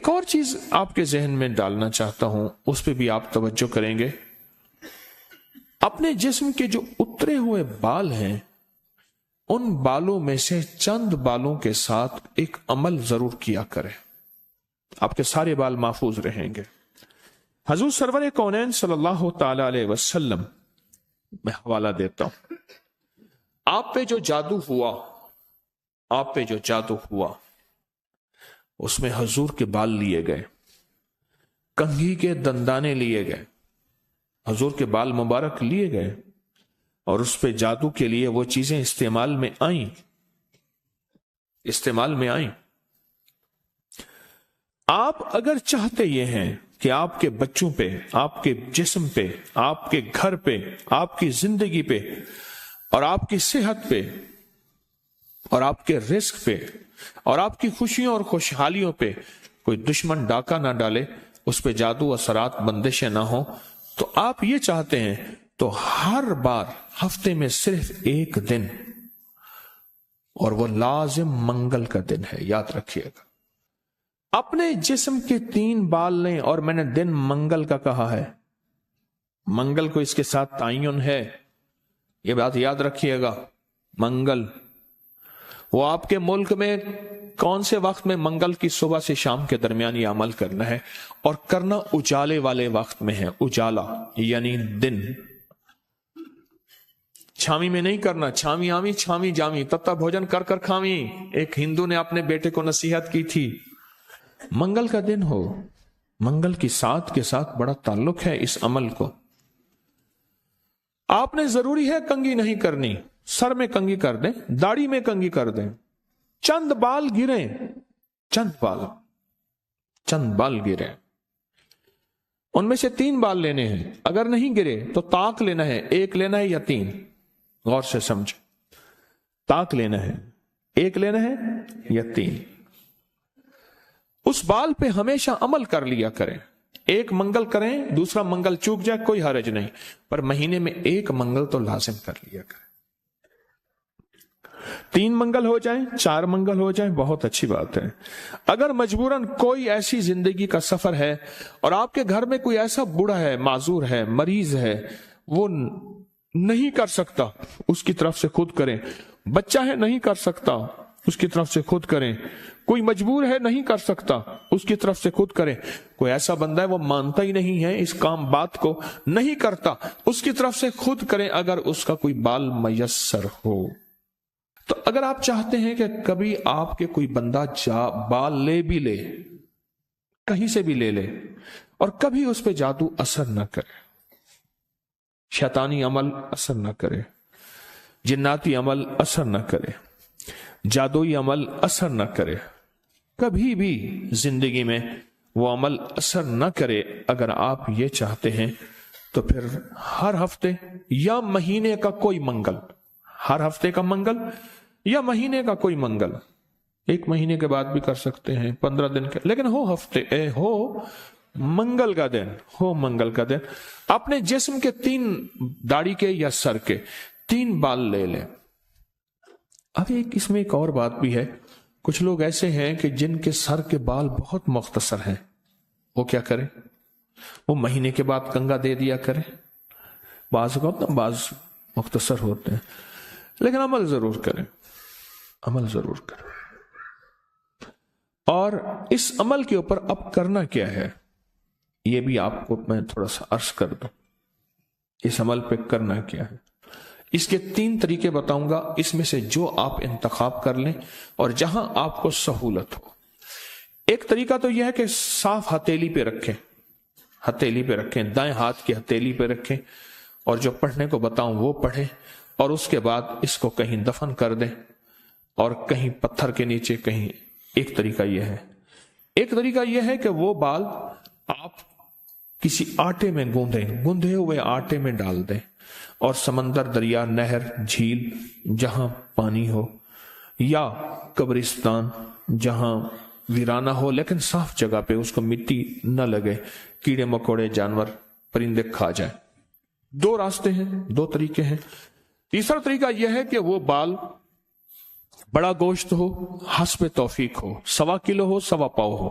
ایک اور چیز آپ کے ذہن میں ڈالنا چاہتا ہوں، اس پہ بھی آپ توجہ کریں گے۔ اپنے جسم کے جو اترے ہوئے بال ہیں، ان بالوں میں سے چند بالوں کے ساتھ ایک عمل ضرور کیا کریں، آپ کے سارے بال محفوظ رہیں گے۔ حضور سرور کونین صلی اللہ تعالی علیہ وسلم، میں حوالہ دیتا ہوں، آپ پہ جو جادو ہوا اس میں حضور کے بال لیے گئے، کنگھی کے دندانے لیے گئے، حضور کے بال مبارک لیے گئے، اور اس پہ جادو کے لیے وہ چیزیں استعمال میں آئیں۔ آپ اگر چاہتے یہ ہیں کہ آپ کے بچوں پہ، آپ کے جسم پہ، آپ کے گھر پہ، آپ کی زندگی پہ، اور آپ کی صحت پہ، اور آپ کے رزق پہ، اور آپ کی خوشیوں اور خوشحالیوں پہ کوئی دشمن ڈاکہ نہ ڈالے، اس پہ جادو اثرات بندشیں نہ ہوں، تو آپ یہ چاہتے ہیں تو ہر بار ہفتے میں صرف ایک دن، اور وہ لازم منگل کا دن ہے، یاد رکھیے گا، اپنے جسم کے 3 بال لیں، اور میں نے دن منگل کا کہا ہے، منگل کو اس کے ساتھ تعین ہے، یہ بات یاد رکھیے گا۔ منگل، وہ آپ کے ملک میں کون سے وقت میں منگل کی صبح سے شام کے درمیان یہ عمل کرنا ہے، اور کرنا اجالے والے وقت میں ہے، اجالا یعنی دن، چھامی میں نہیں کرنا، چھامی آمی چھامی جامی تتا بھوجن کر کر کھامی، ایک ہندو نے اپنے بیٹے کو نصیحت کی تھی۔ منگل کا دن ہو، منگل کی ساتھ کے ساتھ بڑا تعلق ہے اس عمل کو۔ آپ نے ضروری ہے کنگھی نہیں کرنی، سر میں کنگھی کر دیں، داڑھی میں کنگھی کر دیں، چند بال گریں، چند بال گریں، ان میں سے 3 بال لینے ہیں، اگر نہیں گرے تو طاق لینا ہے، 1 لینا ہے یا 3، غور سے سمجھ، طاق لینا ہے، 1 لینا ہے یا 3، اس بال پہ ہمیشہ عمل کر لیا کریں، 1 منگل کریں، دوسرا منگل چوک جائے کوئی حرج نہیں، پر مہینے میں 1 منگل تو لازم کر لیا کریں، 3 منگل ہو جائیں، 4 منگل ہو جائیں، بہت اچھی بات ہے۔ اگر مجبوراً کوئی ایسی زندگی کا سفر ہے اور آپ کے گھر میں کوئی ایسا بوڑھا ہے، معذور ہے، مریض ہے، وہ نہیں کر سکتا، اس کی طرف سے خود کریں، بچہ ہے نہیں کر سکتا، اس کی طرف سے خود کریں، کوئی مجبور ہے نہیں کر سکتا، اس کی طرف سے خود کریں، کوئی ایسا بندہ ہے وہ مانتا ہی نہیں ہے اس کام بات کو، نہیں کرتا، اس کی طرف سے خود کریں اگر اس کا کوئی بال میسر ہو۔ تو اگر آپ چاہتے ہیں کہ کبھی آپ کے کوئی بندہ بال لے بھی لے، کہیں سے بھی لے لے، اور کبھی اس پہ جادو اثر نہ کرے، شیطانی عمل اثر نہ کرے، جناتی عمل اثر نہ کرے، جادوئی عمل اثر نہ کرے، کبھی بھی زندگی میں وہ عمل اثر نہ کرے، اگر آپ یہ چاہتے ہیں تو پھر ہر ہفتے یا مہینے کا کوئی منگل، ہر ہفتے کا منگل یا مہینے کا کوئی منگل، 1 مہینے کے بعد بھی کر سکتے ہیں، 15 دن کے، لیکن ہو منگل کا دن، ہو منگل کا دن، اپنے جسم کے 3 داڑھی کے یا سر کے 3 بال لے لیں۔ اب اس میں ایک اور بات بھی ہے، کچھ لوگ ایسے ہیں کہ جن کے سر کے بال بہت مختصر ہیں، وہ کیا کریں؟ وہ مہینے کے بعد کنگا دے دیا کریں، بعض مختصر ہوتے ہیں، لیکن عمل ضرور کریں، عمل ضرور کریں۔ اور اس عمل کے اوپر اب کرنا کیا ہے، یہ بھی آپ کو میں تھوڑا سا عرض کر دوں، اس عمل پہ کرنا کیا ہے۔ اس کے 3 طریقے بتاؤں گا، اس میں سے جو آپ انتخاب کر لیں اور جہاں آپ کو سہولت ہو۔ ایک طریقہ تو یہ ہے کہ صاف ہتھیلی پہ رکھیں، ہتھیلی پہ رکھیں، دائیں ہاتھ کی ہتھیلی پہ رکھیں، اور جو پڑھنے کو بتاؤں وہ پڑھیں، اور اس کے بعد اس کو کہیں دفن کر دیں، اور کہیں پتھر کے نیچے کہیں۔ ایک طریقہ یہ ہے۔ ایک طریقہ یہ ہے کہ وہ بال آپ کسی آٹے میں گوندھے ہوئے آٹے میں ڈال دیں، اور سمندر، دریا، نہر، جھیل جہاں پانی ہو، یا قبرستان جہاں ویرانہ ہو لیکن صاف جگہ پہ، اس کو مٹی نہ لگے، کیڑے مکوڑے، جانور، پرندے کھا جائیں۔ 2 راستے ہیں، 2 طریقے ہیں۔ تیسرا طریقہ یہ ہے کہ وہ بال بڑا گوشت ہو، حسب توفیق ہو، 1.25 کلو ہو، 1.25 پاؤ ہو،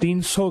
300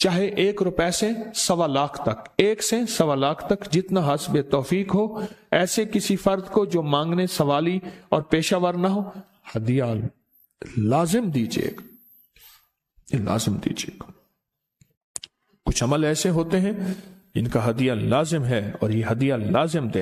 چاہے 1 روپے سے 1.25 لاکھ تک، 1 سے 1.25 لاکھ تک، جتنا حسب توفیق ہو، ایسے کسی فرد کو جو مانگنے سوالی اور پیشہ ور نہ ہو، ہدیہ لازم دیجیے گا، لازم دیجیے گا۔ کچھ عمل ایسے ہوتے ہیں جن کا ہدیہ لازم ہے، اور یہ ہدیہ لازم دے